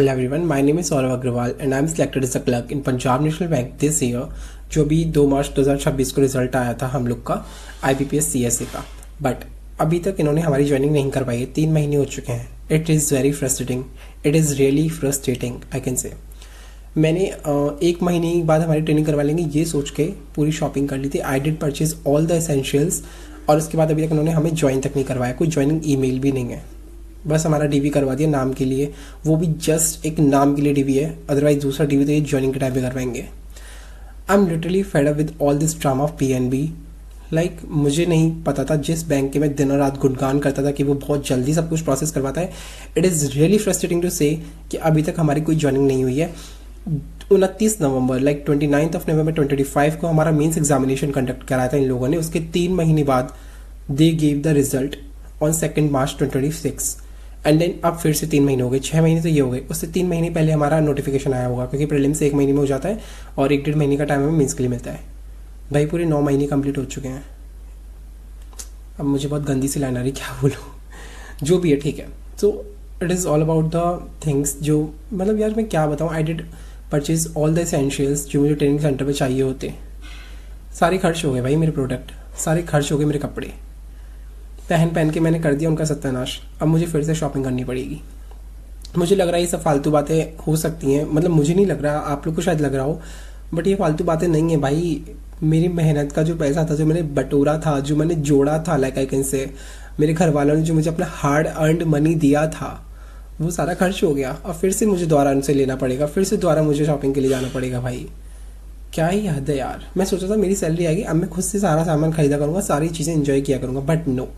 Hello everyone, my name is Saurav Agrawal and I am selected as a clerk in Punjab National Bank this year। जो भी 2 March 2026 को result आया था हम लोग का IBPS CSA का, बट अभी तक इन्होंने हमारी ज्वाइनिंग नहीं करवाई है। 3 महीने हो चुके हैं। It is very frustrating, it is really frustrating I can say. मैंने 1 महीने बाद हमारी ट्रेनिंग करवा लेंगे ये सोच के पूरी शॉपिंग कर ली थी। I did purchase all the essentials और उसके बाद अभी तक उन्होंने हमें ज्वाइन तक नहीं करवाया। कोई ज्वाइनिंग ईमेल भी नहीं है, बस हमारा डीवी करवा दिया नाम के लिए, वो भी जस्ट एक नाम के लिए डीवी है। अदरवाइज दूसरा डीवी तो ये ज्वाइनिंग के टाइम पे करवाएंगे। I am literally fed up with all this drama of PNB। Like मुझे नहीं पता था, जिस बैंक के मैं दिन और रात गुणगान करता था कि वो बहुत जल्दी सब कुछ प्रोसेस करवाता है। It is really frustrating to say कि अभी तक हमारी कोई ज्वाइनिंग नहीं हुई है। 29 नवंबर लाइक 29 ऑफ नवंबर 2025 को हमारा मेंस एग्जामिनेशन कंडक्ट कराया था इन लोगों ने। उसके 3 महीने बाद they gave the result on 2 March 2026 and then अब फिर से 3 महीने हो गए। 6 महीने तो ये हो गए, उससे 3 महीने पहले हमारा नोटिफिकेशन आया होगा क्योंकि प्रीलिम्स से 1 महीने में हो जाता है और 1-1.5 महीने का टाइम हमें मेंस के लिए मिलता है। भाई पूरे 9 महीने कंप्लीट हो चुके हैं। अब मुझे बहुत गंदी सी लाइन आ रही, क्या बोलूँ, जो भी है ठीक है। So it is all about the things जो मतलब यार मैं क्या बताऊँ। I did purchase all the essentials जो मुझे ट्रेनिंग सेंटर पे चाहिए होते। सारे खर्च हो गए भाई मेरे प्रोडक्ट, सारे खर्च हो गए मेरे कपड़े, पहन के मैंने कर दिया उनका सत्यानाश। अब मुझे फिर से शॉपिंग करनी पड़ेगी। मुझे लग रहा है ये सब फालतू बातें हो सकती हैं, मतलब मुझे नहीं लग रहा, आप लोग को शायद लग रहा हो, बट ये फालतू बातें नहीं है भाई। मेरी मेहनत का जो पैसा था, जो मैंने बटोरा था, जो मैंने जोड़ा था, लाइक आई कैन से, मेरे घर वालों ने जो मुझे अपना हार्ड अर्नड मनी दिया था वो सारा खर्च हो गया। और फिर से मुझे दोबारा उनसे लेना पड़ेगा, फिर से दोबारा मुझे शॉपिंग के लिए जाना पड़ेगा। भाई क्या ही हद है यार। मैं सोचा था मेरी सैलरी आएगी, अब मैं खुद से सारा सामान खरीदा करूँगा, सारी चीज़ें इंजॉय किया करूँगा, बट नो,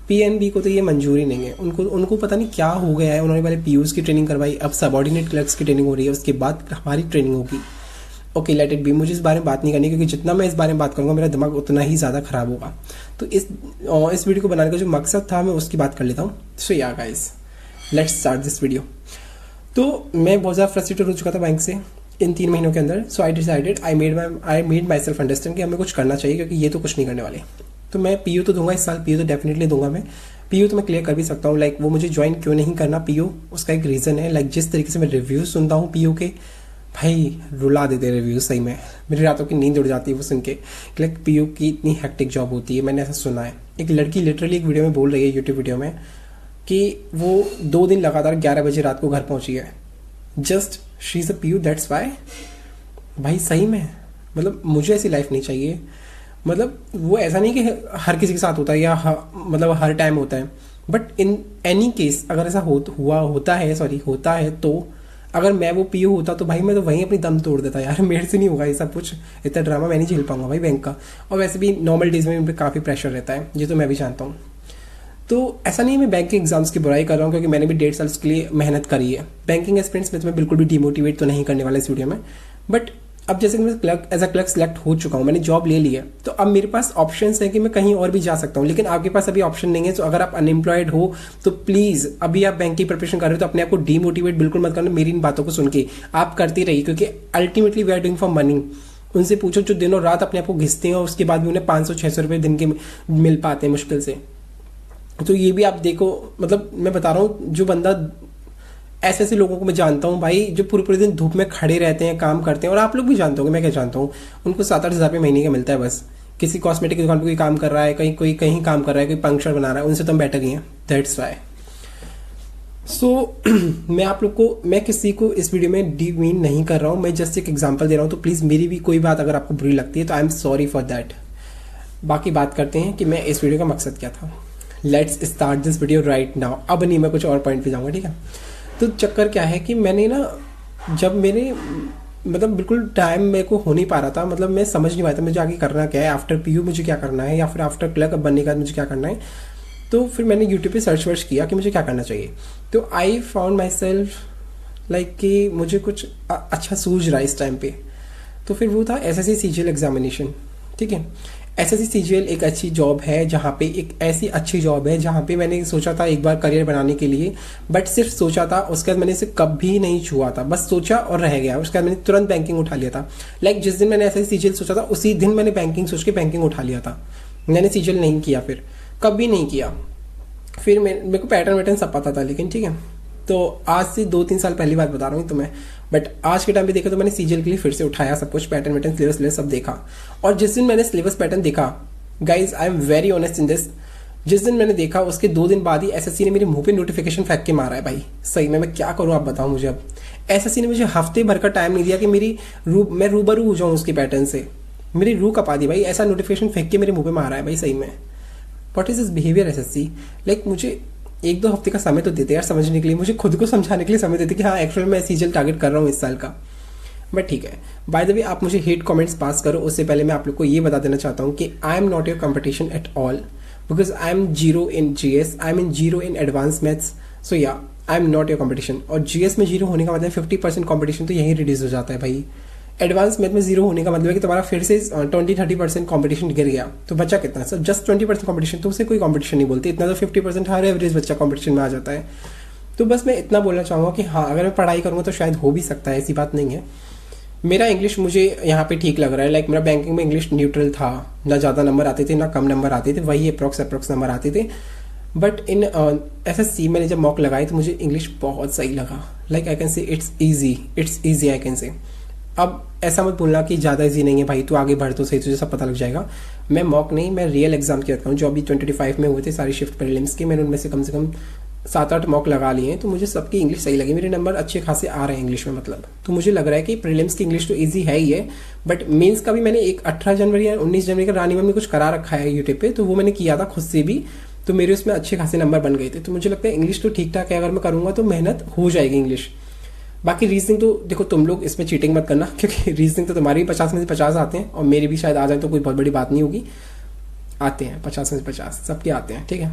PNB को तो ये मंजूरी नहीं है। उनको पता नहीं क्या हो गया है। उन्होंने पहले PUs की ट्रेनिंग करवाई, अब सबऑर्डिनेट क्लर्क्स की ट्रेनिंग हो रही है, उसके बाद हमारी ट्रेनिंग होगी। ओके लेट इट बी, मुझे इस बारे में बात नहीं करनी क्योंकि जितना मैं इस बारे में बात करूँगा मेरा दिमाग उतना ही ज़्यादा खराब होगा। तो इस वीडियो को बनाने का जो मकसद था मैं उसकी बात कर लेता हूँ। सो या guys let's start this video. तो मैं बहुत ज़्यादा फ्रस्ट्रेटेड हो चुका था बैंक से इन 3 महीनों के अंदर। So I decided, I made myself understand कि हमें कुछ करना चाहिए क्योंकि ये तो कुछ नहीं करने वाले। तो मैं PU तो दूंगा इस साल, PU तो डेफिनेटली दूंगा मैं। PU तो मैं क्लियर कर भी सकता हूँ। लाइक वो मुझे ज्वाइन क्यों नहीं करना PU, उसका एक रीज़न है। लाइक जिस तरीके से मैं रिव्यूज़ सुनता हूँ PU के, भाई रुला देते रिव्यूज़, सही में मेरी रातों की नींद उड़ जाती है वो सुन के। लाइक PU की इतनी हेक्टिक जॉब होती है, मैंने ऐसा सुना है। एक लड़की लिटरली एक वीडियो में बोल रही है, यूट्यूब वीडियो में, कि वो 2 दिन लगातार 11 बजे रात को घर पहुँची है। Just she is a PU, that's why. भाई सही में मतलब मुझे ऐसी लाइफ नहीं चाहिए। मतलब वो ऐसा नहीं कि हर किसी के साथ होता है या मतलब हर टाइम होता है, बट इन एनी केस अगर ऐसा होता है तो अगर मैं वो PU होता तो भाई मैं तो वहीं अपनी दम तोड़ देता यार। मेरे से नहीं होगा ये सब कुछ, इतना ड्रामा मैं नहीं झेल पाऊंगा भाई बैंक का। और वैसे भी नॉर्मल डेज में भी काफ़ी प्रेशर रहता है, ये तो मैं भी जानता हूँ। तो ऐसा नहीं है मैं बैंक के एग्जाम्स की बुराई कर रहा हूँ क्योंकि मैंने भी 1.5 साल उसके लिए मेहनत करी है। बैंकिंग एक्सपीरियंस में तो मैं बिल्कुल भी डिमोटिवेट तो नहीं करने वाला इस वीडियो में। बट अब जैसे कि मैं एज अ क्लर्क सेलेक्ट हो चुका हूँ, मैंने जॉब ले ली है, तो अब मेरे पास ऑप्शंस है कि मैं कहीं और भी जा सकता हूँ। लेकिन आपके पास अभी ऑप्शन नहीं है। तो अगर आप अनएम्प्लॉयड हो तो प्लीज़, अभी आप बैंक की प्रिपरेशन कर रहे हो तो अपने आप को डीमोटिवेट बिल्कुल मत करना। मेरी इन बातों को सुन के आप करते रहिए क्योंकि ultimately we are doing for money. उनसे पूछो जो दिनों रात अपने आप को घिसते हैं और उसके बाद भी उन्हें 500-600 रुपये दिन के मिल पाते हैं मुश्किल से। तो ये भी आप देखो, मतलब मैं बता रहा हूँ, जो बंदा ऐसे लोगों को मैं जानता हूँ भाई, जो पूरे दिन धूप में खड़े रहते हैं, काम करते हैं, और आप लोग भी जानते होंगे, मैं क्या जानता हूँ, उनको 7-8 हज़ार रुपये महीने का मिलता है बस। किसी कॉस्मेटिक की दुकान पर कोई काम कर रहा है, कहीं काम कर रहा है, कोई पंक्चर बना रहा है, उनसे तो हम बेटर ही हैं। That's why. सो मैं किसी को इस वीडियो में डीमीन नहीं कर रहा हूँ, मैं जस्ट एक एग्जाम्पल दे रहा हूँ। तो प्लीज़ मेरी भी कोई बात अगर आपको बुरी लगती है तो I am sorry for that. बाकी बात करते हैं कि मैं इस वीडियो का मकसद क्या था। Let's start this video right now. अब नहीं मैं कुछ और पॉइंट पे जाऊँगा, ठीक है। तो चक्कर क्या है कि मैंने ना, जब मेरे मतलब बिल्कुल टाइम मेरे को हो नहीं पा रहा था, मतलब मैं समझ नहीं पाया था मुझे आगे करना क्या है, आफ्टर PU मुझे क्या करना है या फिर आफ्टर क्लर्क बनने के बाद मुझे क्या करना है। तो फिर मैंने यूट्यूब पे सर्च वर्च किया कि मुझे क्या करना चाहिए। तो I found my self like कि मुझे कुछ अच्छा सूझ रहा है इस टाइम पे। तो फिर वो था SSC CGL एग्जामिनेशन, ठीक है। SSC CGL एक अच्छी जॉब है, जहाँ पे एक ऐसी अच्छी जॉब है जहाँ पे मैंने सोचा था एक बार करियर बनाने के लिए, बट सिर्फ सोचा था, उसके बाद मैंने इसे कभी नहीं छुआ था, बस सोचा और रह गया। उसके बाद मैंने तुरंत बैंकिंग उठा लिया था। लाइक जिस दिन मैंने SSC CGL सोचा था उसी दिन मैंने बैंकिंग सोच के बैंकिंग उठा लिया था। मैंने CGL नहीं किया, फिर कभी नहीं किया। फिर मेरे को पैटर्न सब पता था, लेकिन ठीक है तो आज से 2-3 साल पहली बात बता रहा हूँ तुम्हें, बट आज के टाइम पे देखा तो मैंने सीजीएल के लिए फिर से उठाया सब कुछ, पैटर्न वैटर्न सिलेबस सब देखा। और जिस दिन मैंने सिलेबस पैटर्न देखा, guys I am very honest in this, जिस दिन मैंने देखा उसके 2 दिन बाद ही एसएससी ने मेरे मुंह पे नोटिफिकेशन फेंक के मारा है भाई। सही में मैं क्या करूं आप बताओ मुझे। अब एसएससी ने मुझे हफ्ते भर का टाइम नहीं दिया कि मैं रूबरू हो जाऊं उसके पैटर्न से, मेरी रूह कपा दी भाई। ऐसा नोटिफिकेशन फेंक के मेरे मुंह पे मारा है भाई सही में। What is this behaviour SSC? Like मुझे 1-2 हफ्ते का समय तो देते यार समझने के लिए, मुझे खुद को समझाने के लिए समय देते कि हाँ एक्चुअल मैं सीजीएल टारगेट कर रहा हूँ इस साल का। बट ठीक है, बाय द वे आप मुझे हेट कमेंट्स पास करो, उससे पहले मैं आप लोग को ये बता देना चाहता हूँ कि I am not your competition at all, because I am 0 in GS, I am in 0 in advance maths, so yeah I am not your competition. और जीएस में 0 होने का मतलब 50% कॉम्पिटिशन तो यहीं रिड्यूस हो जाता है भाई। एडवांस मैथ में 0 होने का मतलब है कि तुम्हारा फिर से 20-30% कॉम्पिटिशन गिर गया, तो बच्चा कितना सर? जस्ट 20% कॉम्पिटिशन, तो उसे कोई कॉम्पिटिशन नहीं बोलते, इतना तो 50% हर एवरेज बच्चा कॉम्पिटिशन में आ जाता है। तो बस मैं इतना बोलना चाहूँगा कि हाँ अगर मैं पढ़ाई करूँगा तो शायद हो भी सकता है, ऐसी बात नहीं है। मेरा इंग्लिश मुझे यहाँ पे ठीक लग रहा है, लाइक मेरा बैंकिंग में इंग्लिश न्यूट्रल था, ना ज़्यादा नंबर आते थे ना कम नंबर आते थे, वही अप्रोक्स नंबर आते थे। बट इन एसएससी मैंने जब मॉक लगाई तो मुझे इंग्लिश बहुत सही लगा, like I can say it's easy I can say. अब ऐसा मत बोलना कि ज़्यादा ईजी नहीं है भाई, तू आगे बढ़ तो सही, तुझे सब पता लग जाएगा। मैं मॉक नहीं, मैं रियल एग्जाम की बात करूँ जो अभी 2025 में हुए थे सारी शिफ्ट प्रीलिम्स के, मैंने उनमें से कम 7-8 मॉक लगा लिए हैं, तो मुझे सबकी इंग्लिश सही लगी, मेरे नंबर अच्छे खासे आ रहे हैं इंग्लिश में मतलब। तो मुझे लग रहा है कि प्रीलिम्स की इंग्लिश तो इजी है ही है, बट मेंस का भी मैंने एक 18 जनवरी या 19 जनवरी का रानी में कुछ करा रखा है यूट्यूब पे, तो वो मैंने किया था खुद से भी, तो मेरे उसमें अच्छे खासे नंबर बन गए थे। तो मुझे लगता है इंग्लिश तो ठीक ठाक है, अगर मैं करूँगा तो मेहनत हो जाएगी इंग्लिश। बाकी रीजनिंग तो देखो तुम लोग इसमें चीटिंग मत करना, क्योंकि रीजनिंग तो तुम्हारे भी 50 में से 50 आते हैं और मेरे भी शायद आ जाए तो कोई बहुत बड़ी बात नहीं होगी, आते हैं 50 में से 50 सबके आते हैं, ठीक है।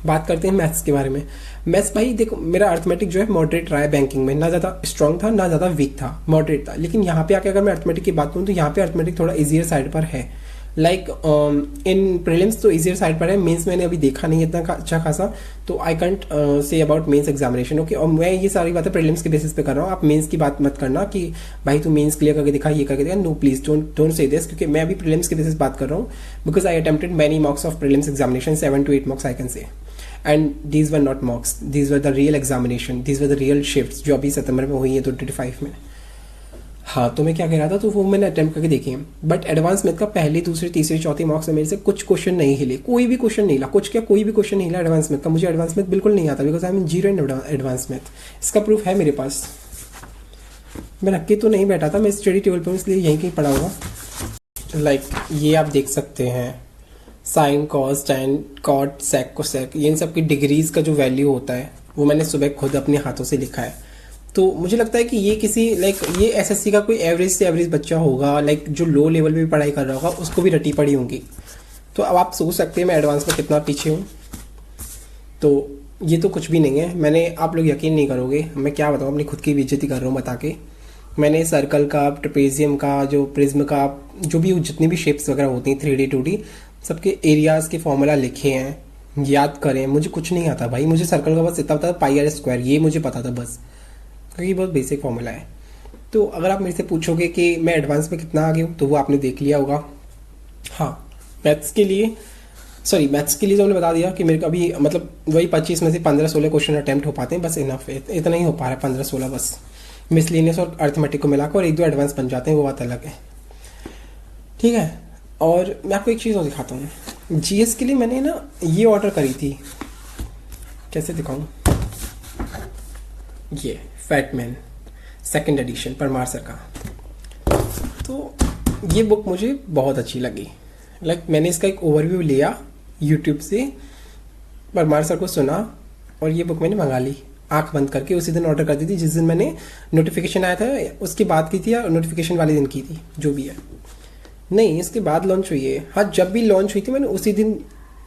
बात करते हैं मैथ्स के बारे में। मैथ्स भाई देखो मेरा अर्थमेटिक जो है मॉडरेट रहा है बैंकिंग में, ना ज़्यादा स्ट्रॉन्ग था ना ज़्यादा वीक था, मॉडरेट था। लेकिन यहाँ पे आके अगर मैं अर्थमेटिक की बात करूँ तो यहाँ पे अर्थमेटिक थोड़ा ईजियर साइड पर है, लाइक इन प्रीलिम्स तो ईजियर साइड पर है, मेंस मैंने अभी देखा नहीं इतना अच्छा खासा, तो I can't say about mains examination, okay. और मैं ये सारी बातें प्रीलिम्स के बेसिस पे कर रहा हूँ, आप मेंस की बात मत करना कि भाई तू मेंस क्लियर करके दिखा, ये करके दिखा, no please don't say this, क्योंकि मैं अभी प्रीलिम्स के बेसिस बात कर रहा हूँ, because I attempted many मॉक्स of prelims examination, 7 to 8 मॉक्स I can say, and these were not मॉक्स, these were the real examination, these were the real shifts जो अभी सितंबर में हुई है 2025 में। हाँ तो मैं क्या कह रहा था, तो वो मैंने अटेम्प्ट करके देखे हैं, बट एडवांस मैथ का पहले दूसरे तीसरे चौथे मॉक्स में मेरे से कुछ क्वेश्चन नहीं हिले, कोई भी क्वेश्चन नहीं हिला, कुछ क्या कोई भी क्वेश्चन नहीं हिला एडवांस मैथ का। मुझे एडवांस मैथ बिल्कुल नहीं आता, because I am 0 in advance math, इसका प्रूफ है मेरे पास। मैं रख के तो नहीं बैठा था, मैं स्टडी टेबल पर इसलिए यहीं कहीं पढ़ा होगा। लाइक ये आप देख सकते हैं sine cos tan cot sec cosec, ये इन सब की डिग्रीज का जो वैल्यू होता है वो मैंने सुबह खुद अपने हाथों से लिखा है। तो मुझे लगता है कि ये किसी ये एसएससी का कोई एवरेज से एवरेज बच्चा होगा, लाइक जो लो लेवल पे भी पढ़ाई कर रहा होगा उसको भी रटी पड़ी होंगी। तो अब आप सोच सकते हैं मैं एडवांस में कितना पीछे हूँ। तो ये तो कुछ भी नहीं है, मैंने आप लोग यकीन नहीं करोगे, मैं क्या बताऊँ, अपनी खुद की बेइज्जती कर रहा हूँ बता के। मैंने सर्कल का, ट्रेपेजियम का, जो प्रिज्म का, जो भी जितनी भी शेप्स वगैरह होती हैं 3D 2D, सबके एरियाज़ के फॉर्मूला लिखे हैं, याद करें। मुझे कुछ नहीं आता भाई, मुझे सर्कल का बस इतना पता था πr², ये मुझे पता था बस, क्योंकि बहुत बेसिक फॉर्मूला है। तो अगर आप मेरे से पूछोगे कि मैं एडवांस में कितना आगे हूँ तो वो आपने देख लिया होगा। हाँ मैथ्स के लिए तो हमने बता दिया कि मेरे को अभी मतलब वही 25 में से 15-16 क्वेश्चन अटैम्प्ट हो पाते हैं, बस इनफ है, इतना ही हो पा रहा है 15-16 बस, मिसलिनियस और अर्थमेटिक को मिलाकर, और 1-2 एडवांस बन जाते हैं, वो बात अलग है, ठीक है। और मैं आपको एक चीज़ और दिखाता हूँ, जीएस के लिए मैंने ना ये ऑर्डर करी थी, कैसे दिखाऊँ, ये fat man 2nd addition Parmar sir का। तो ये बुक मुझे बहुत अच्छी लगी, लाइक मैंने इसका एक ओवरव्यू लिया यूट्यूब से, परमार सर को सुना और ये बुक मैंने मंगा ली आंख बंद करके। उसी दिन ऑर्डर कर दी थी जिस दिन मैंने नोटिफिकेशन आया था, उसकी बात की थी या नोटिफिकेशन वाले दिन की थी, जो भी है, नहीं इसके बाद लॉन्च हुई है। हाँ जब भी लॉन्च हुई थी मैंने उसी दिन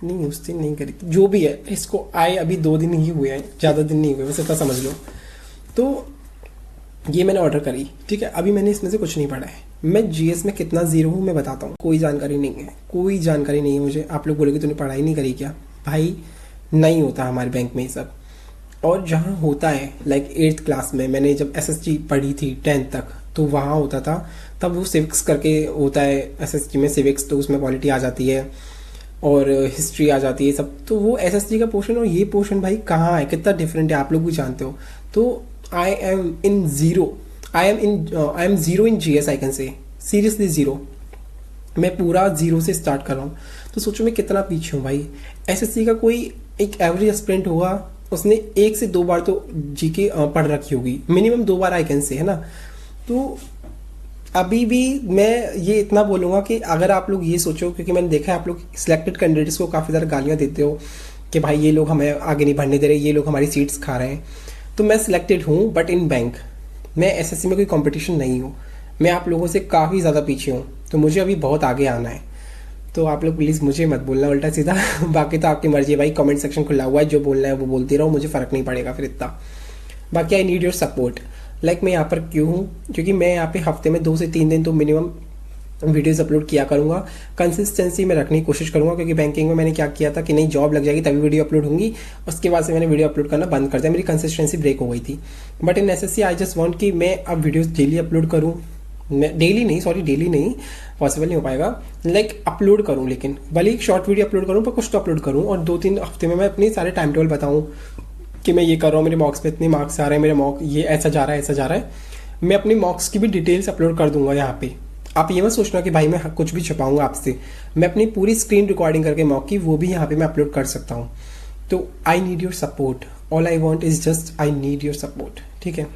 नहीं, उस दिन नहीं करी थी, जो भी है, इसको आए अभी 2 दिन ही हुए हैं, ज़्यादा दिन नहीं हुए, बस इतना समझ लो। तो ये मैंने ऑर्डर करी, ठीक है। अभी मैंने इसमें से कुछ नहीं पढ़ा है, मैं जीएस में कितना 0 हूँ मैं बताता हूँ, कोई जानकारी नहीं है, कोई जानकारी नहीं है मुझे। आप लोग बोलोगे तूने पढ़ाई नहीं करी क्या, भाई नहीं होता हमारे बैंक में ये सब। और जहाँ होता है लाइक 8th क्लास में, मैंने जब एसएसटी पढ़ी थी 10th तक, तो वहाँ होता था, तब वो सिविक्स करके होता है एसएसटी में सिविक्स, तो उसमें पॉलिटी आ जाती है, और हिस्ट्री आ जाती है सब। तो वो एसएसटी का पोर्शन और ये पोर्शन भाई कहाँ है, कितना डिफरेंट है, आप लोग भी जानते हो। तो I am zero in GS, I can say seriously zero. मैं पूरा जीरो से स्टार्ट कर रहा हूँ। तो सोचो मैं कितना पीछे हूँ भाई। एसएससी का कोई एक एवरेज एस्पिरेंट होगा, उसने 1 से 2 बार तो जीके पढ़ रखी होगी, minimum 2 bar I can say, है ना। तो अभी भी मैं ये इतना बोलूँगा कि अगर आप लोग ये सोचो, क्योंकि मैंने देखा है आप लोग सिलेक्टेड कैंडिडेट्स को काफ़ी ज़्यादा गालियाँ देते हो कि भाई ये लोग हमें आगे नहीं बढ़ने दे रहे, ये लोग हमारी सीट्स खा रहे हैं। तो मैं सिलेक्टेड हूँ बट इन बैंक, मैं एसएससी में कोई कंपटीशन नहीं हूँ, मैं आप लोगों से काफ़ी ज़्यादा पीछे हूँ। तो मुझे अभी बहुत आगे आना है। तो आप लोग प्लीज़ मुझे मत बोलना उल्टा सीधा। बाकी तो आपकी मर्जी है भाई, कमेंट सेक्शन खुला हुआ है, जो बोलना है वो बोलते रहो, मुझे फ़र्क नहीं पड़ेगा फिर इतना। बाकी I need your support. Like मैं यहाँ पर क्यों हूँ, क्योंकि मैं यहाँ पे हफ्ते में 2 से 3 दिन तो मिनिमम वीडियोस अपलोड किया करूँगा। कंसिस्टेंसी में रखने की कोशिश करूँगा, क्योंकि बैंकिंग में मैंने क्या किया था कि नहीं जॉब लग जाएगी तभी वीडियो अपलोड होंगी, उसके बाद से मैंने वीडियो अपलोड करना बंद कर दिया, मेरी कंसिस्टेंसी ब्रेक हो गई थी। But in SSC I just want कि मैं अब वीडियोस डेली अपलोड करूँ, मैं डेली नहीं पॉसिबल नहीं हो पाएगा, लाइक अपलोड करूँ, लेकिन भले एक शॉर्ट वीडियो अपलोड करूँ पर कुछ तो अपलोड करूँ। और 2-3 हफ्ते में मैं अपनी सारे टाइम टेबल बताऊँ कि मैं ये कर रहा हूँ, मेरे मॉक्स पे इतने मार्क्स आ रहे हैं, मेरे मॉक ये ऐसा जा रहा है। मैं अपनी मॉक्स की भी डिटेल्स अपलोड कर दूंगा यहाँ पे। आप ये मत सोचना कि भाई मैं कुछ भी छुपाऊंगा आपसे, मैं अपनी पूरी स्क्रीन रिकॉर्डिंग करके मॉक की वो भी यहाँ पे मैं अपलोड कर सकता हूँ। तो I need your support, all I want is just I need your support, ठीक है।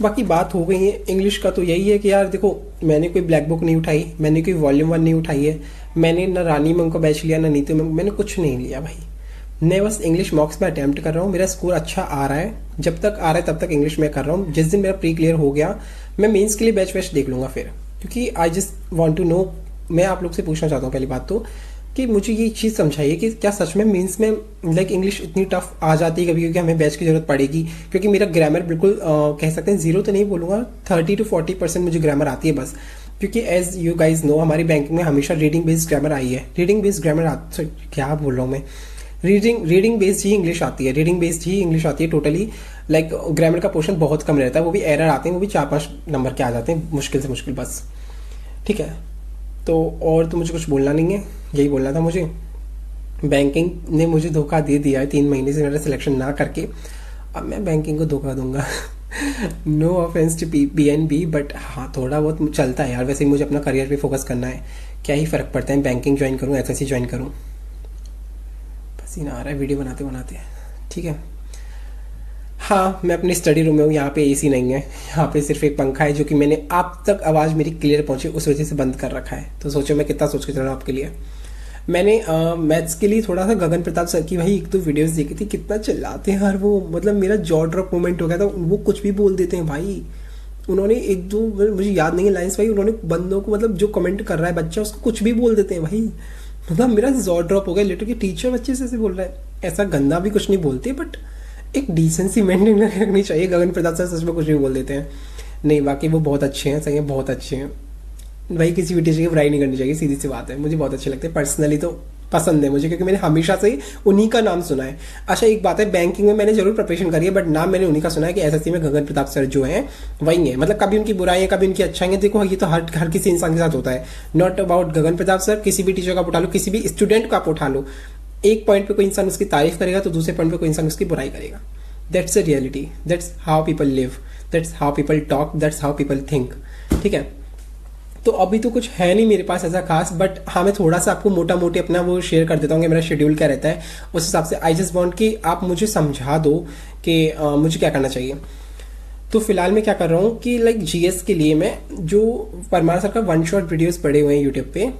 बाकी बात हो गई है इंग्लिश का, तो यही है कि यार देखो, मैंने कोई ब्लैक बुक नहीं उठाई, मैंने कोई वॉल्यूम 1 नहीं उठाई है, मैंने ना रानी में उनका बैच लिया ना नीति में, मैंने कुछ नहीं लिया भाई। मैं बस इंग्लिश मॉक्स में अटैम्प्ट कर रहा हूँ, मेरा स्कोर अच्छा आ रहा है, जब तक आ रहा है तब तक इंग्लिश में कर रहा हूँ। जिस दिन मेरा प्री क्लियर हो गया मैं मेंस के लिए बैच वैच देख लूँगा फिर, क्योंकि I just want to know. मैं आप लोग से पूछना चाहता हूँ पहली बात तो कि मुझे ये चीज़ समझाइए कि क्या सच में मेंस में लाइक इंग्लिश इतनी टफ आ जाती है कभी, क्योंकि हमें बैच की जरूरत पड़ेगी। क्योंकि मेरा ग्रामर बिल्कुल कह सकते हैं जीरो तो नहीं बोलूँगा, 30 to 40% मुझे ग्रामर आती है बस। क्योंकि एज यू गाइज नो हमारी बैंकिंग में हमेशा रीडिंग बेस्ड ग्रामर आई है, रीडिंग बेस्ड ग्रामर क्या बोल रहा हूँ मैं, रीडिंग बेस्ड ही इंग्लिश आती है, रीडिंग बेस्ड ही इंग्लिश आती है टोटली। लाइक ग्रामर का पोर्शन बहुत कम रहता है, वो भी एरर आते हैं, वो भी 4-5 नंबर के आ जाते हैं, मुश्किल से मुश्किल बस, ठीक है। तो और तो मुझे कुछ बोलना नहीं है, यही बोलना था मुझे। बैंकिंग ने मुझे धोखा दे दिया है 3 महीने से मेरा सिलेक्शन ना करके, अब मैं बैंकिंग को धोखा दूंगा। No offence to PNB, but हाँ थोड़ा बहुत चलता है यार, वैसे मुझे अपना करियर पे फोकस करना है, क्या ही फ़र्क पड़ता है बैंकिंग ज्वाइन करूँ SSC ज्वाइन करूँ। पसीना आ रहा है वीडियो बनाते बनाते, ठीक है। हाँ मैं अपनी स्टडी रूम में हूँ, यहाँ पे AC नहीं है, यहाँ पे सिर्फ एक पंखा है जो कि मैंने आप तक आवाज़ मेरी क्लियर पहुँचे उस वजह से बंद कर रखा है। तो सोचो मैं कितना सोच के चल रहा हूँ आपके लिए। मैंने मैथ्स के लिए थोड़ा सा गगन प्रताप सर की भाई 1-2 वीडियोस देखी थी, कितना चिल्लाते हैं यार वो, मतलब मेरा जॉ ड्रॉप मोमेंट हो गया था। वो कुछ भी बोल देते हैं भाई, उन्होंने 1-2 मुझे याद नहीं है लाइन्स भाई, उन्होंने बंदों को मतलब जो कमेंट कर रहा है बच्चा उसको कुछ भी बोल देते हैं भाई, मतलब मेरा जॉ ड्रॉप हो गया लिटरली। टीचर बच्चे से ऐसे बोल रहा है, ऐसा गंदा भी कुछ नहीं बोलते बट एक डिसेंसी मेंटेन रखनी चाहिए। गगन प्रताप सर सच में कुछ भी बोल देते हैं। नहीं बाकी वो बहुत अच्छे हैं, सही है, बहुत अच्छे हैं भाई, किसी भी टीचर की बुराई नहीं करनी चाहिए, सीधी सी बात है। मुझे बहुत अच्छे लगते हैं पर्सनली, तो पसंद है मुझे, क्योंकि मैंने हमेशा से ही उन्हीं का नाम सुना है। अच्छा एक बात है, बैंकिंग में मैंने जरूर प्रिपरेशन करी है बट नाम मैंने उन्हीं का सुना है कि SSC में गगन प्रताप सर जो हैं वही है। मतलब कभी उनकी बुराई है कभी उनकी अच्छाई है, देखो ये तो हर किसी इंसान के साथ होता है, not about Gagan Pratap sir. किसी भी टीचर का आप उठा लो, किसी भी स्टूडेंट का आप उठा लो, एक पॉइंट पे कोई इंसान उसकी तारीफ करेगा तो दूसरे पॉइंट पे कोई इंसान उसकी बुराई करेगा। That's a reality, that's how people live, that's how people talk, that's how people think, ठीक है। तो अभी तो कुछ है नहीं मेरे पास ऐसा खास, बट हाँ मैं थोड़ा सा आपको मोटा मोटी अपना वो शेयर कर देता हूँ कि मेरा शेड्यूल क्या रहता है, उस हिसाब से आई जस्ट वांट कि आप मुझे समझा दो कि मुझे क्या करना चाहिए। तो फिलहाल मैं क्या कर रहा हूँ कि लाइक GS के लिए मैं जो परमार सर का 1 शॉट वीडियोस पड़े हुए हैं यूट्यूब पे,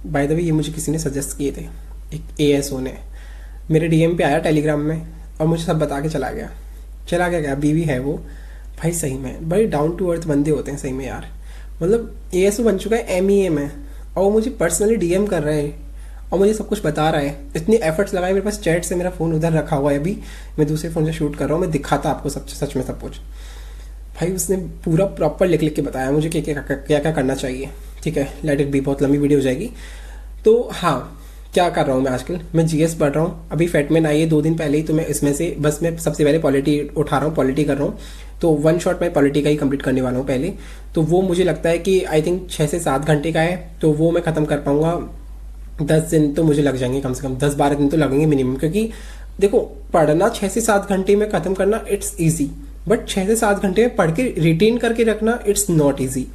बाय द वे ये मुझे किसी ने सजेस्ट किए थे, एक ASO ने मेरे DM पे आया टेलीग्राम में और मुझे सब बता के चला गया क्या बीवी है वो भाई, सही में बड़े डाउन टू अर्थ बंदे होते हैं सही में यार। मतलब ASO बन चुका है MEA में और मुझे पर्सनली DM कर रहा है और मुझे सब कुछ बता रहा है, इतनी एफर्ट्स लगाए। मेरे पास चैट से मेरा फ़ोन उधर रखा हुआ है, अभी मैं दूसरे फ़ोन से शूट कर रहा हूँ, मैं दिखाता आपको सच में सब कुछ। भाई उसने पूरा प्रॉपर लिख के बताया मुझे कि क्या क्या करना चाहिए, ठीक है। लेट इट बी, बहुत लंबी वीडियो हो जाएगी। तो हाँ क्या कर रहा हूँ मैं आजकल, मैं GS पढ़ रहा हूँ, अभी फेटमैन आई है 2 दिन पहले ही, तो मैं इसमें से बस मैं सबसे पहले पॉलिटी उठा रहा हूँ, पॉलिटी कर रहा हूँ। तो 1 शॉट मैं पॉलिटी का ही कंप्लीट करने वाला हूँ पहले। तो वो मुझे लगता है कि आई थिंक 6 से 7 घंटे का है, तो वो मैं ख़त्म कर पाऊँगा 10 दिन तो मुझे लग जाएंगे, कम से कम 10-12 दिन तो लगेंगे मिनिमम, क्योंकि देखो पढ़ना 6 से 7 घंटे में खत्म करना इट्स ईजी, बट 6 से 7 घंटे में पढ़ के रिटेन करके रखना इट्स नॉट ईजी।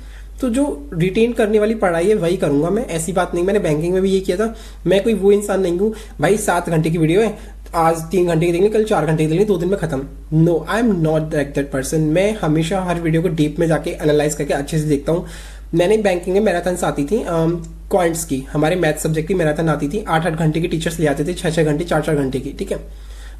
तो जो रिटेन करने वाली पढ़ाई है वही करूंगा मैं, ऐसी बात नहीं। मैंने बैंकिंग में भी ये किया था। मैं कोई वो इंसान नहीं हूँ भाई 7 घंटे की वीडियो है, आज 3 घंटे की देखेंगे, कल 4 घंटे की देखेंगे, 2 दिन में खत्म। No, I am not like that person. मैं हमेशा हर वीडियो को डीप में जाके एनालाइज करके अच्छे से देखता हूँ। मैंने बैंकिंग में मैराथन्स आती थी क्वांट्स की, हमारे मैथ सब्जेक्ट की मैराथन आती थी, 8-8 घंटे की टीचर्स ले आते थे, 6-6 घंटे 4-4 घंटे की, ठीक है।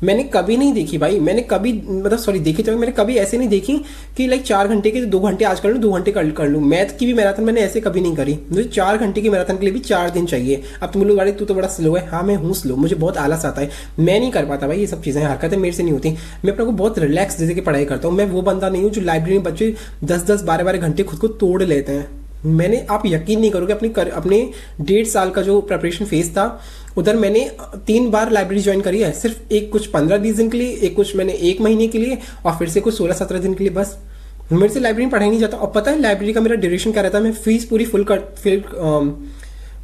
मैंने कभी नहीं देखी भाई, मैंने कभी मतलब सॉरी देखी तो मैंने कभी ऐसे नहीं देखी कि लाइक 4 घंटे के 2 घंटे आज कर लूँ, 2 घंटे कर लूँ। मैथ की भी मैराथन मैंने ऐसे कभी नहीं करी। मुझे 4 घंटे की मैराथन के लिए भी 4 दिन चाहिए। अब तुम लोग गाड़ी तू तो बड़ा स्लो है, हाँ मैं हूँ स्लो, मुझे बहुत आलस आता है, मैं नहीं कर पाता भाई ये सब चीजें, हरकतें मेरे से नहीं होती। मैं अपने को बहुत रिलैक्स जैसे की पढ़ाई करता हूँ। मैं वो बंदा नहीं हूँ जो लाइब्रेरी में बच्चे 10-10 12-12 घंटे खुद को तोड़ लेते हैं। मैंने, आप यकीन नहीं करोगे, अपने 1.5 साल का जो प्रिपरेशन फेज था उधर मैंने 3 बार लाइब्रेरी ज्वाइन करी है, सिर्फ एक कुछ 15-20 दिन के लिए, एक कुछ मैंने 1 महीने के लिए, और फिर से कुछ 16-17 दिन के लिए। बस मेरे से लाइब्रेरी में पढ़ाई नहीं जाता। और पता है लाइब्रेरी का मेरा ड्यूरेशन क्या रहता है, मैं फीस पूरी फुल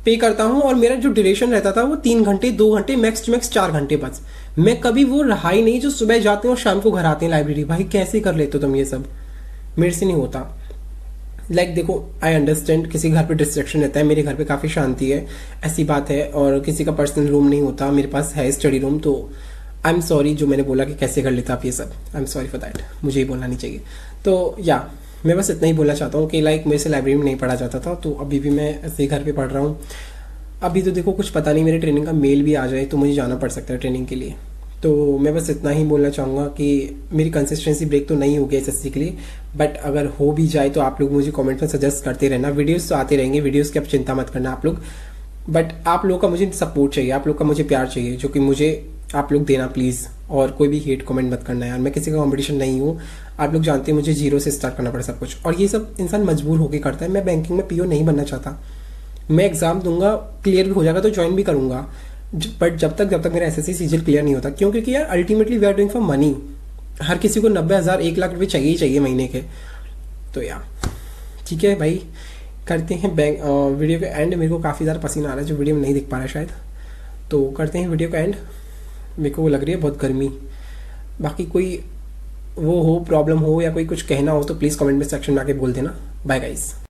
पे करता हूँ, और मेरा जो ड्यूरेशन रहता था वो 3 घंटे 2 घंटे मैक्स टू मैक्स 4 घंटे बस। मैं कभी वो रहा ही नहीं जो सुबह जाते हैं और शाम को घर आते हैं लाइब्रेरी। भाई कैसे कर लेते हो तुम ये सब, मेरे से नहीं होता। लाइक देखो, आई अंडरस्टैंड किसी घर पे डिस्ट्रैक्शन रहता है, मेरे घर पे काफ़ी शांति है, ऐसी बात है, और किसी का पर्सनल रूम नहीं होता, मेरे पास है स्टडी रूम। तो आई एम सॉरी जो मैंने बोला कि कैसे कर लेता आप ये सब, I am sorry for that, मुझे ये बोलना नहीं चाहिए। तो या मैं बस इतना ही बोलना चाहता हूँ कि लाइक मेरे से लाइब्रेरी में नहीं पढ़ा जाता था, तो अभी भी मैं ऐसे घर पर पढ़ रहा हूँ। अभी तो देखो कुछ पता नहीं, मेरे ट्रेनिंग का मेल भी आ जाए तो मुझे जाना पड़ सकता है ट्रेनिंग के लिए। तो मैं बस इतना ही बोलना चाहूँगा कि मेरी कंसिस्टेंसी ब्रेक तो नहीं होगी एसएससी के लिए, बट अगर हो भी जाए तो आप लोग मुझे कमेंट में सजेस्ट करते रहना। वीडियोस तो आते रहेंगे, वीडियोस की आप चिंता मत करना आप लोग, बट आप लोगों का मुझे सपोर्ट चाहिए, आप लोग का मुझे प्यार चाहिए, जो कि मुझे आप लोग देना प्लीज़। और कोई भी हेट कमेंट मत करना यार, मैं किसी का कॉम्पिटिशन नहीं हूँ। आप लोग जानते हैं मुझे जीरो से स्टार्ट करना पड़ा सब कुछ, और ये सब इंसान मजबूर होकर करता है। मैं बैंकिंग में पीओ नहीं बनना चाहता। मैं एग्जाम दूंगा, क्लियर भी हो जाएगा तो ज्वाइन भी करूंगा, बट जब तक मेरा एसएससी सीजीएल क्लियर नहीं होता, क्योंकि यार ultimately we are doing for money. हर किसी को 90,000 1 लाख रुपए चाहिए ही चाहिए महीने के। तो यार ठीक है भाई, करते हैं वीडियो का एंड। मेरे को काफ़ी ज़्यादा पसीना आ रहा है जो वीडियो में नहीं दिख पा रहा है शायद, तो करते हैं वीडियो का एंड। मेरे को लग रही है बहुत गर्मी। बाकी कोई वो हो प्रॉब्लम हो या कोई कुछ कहना हो तो प्लीज़ कमेंट में सेक्शन में आके बोल देना। Bye guys.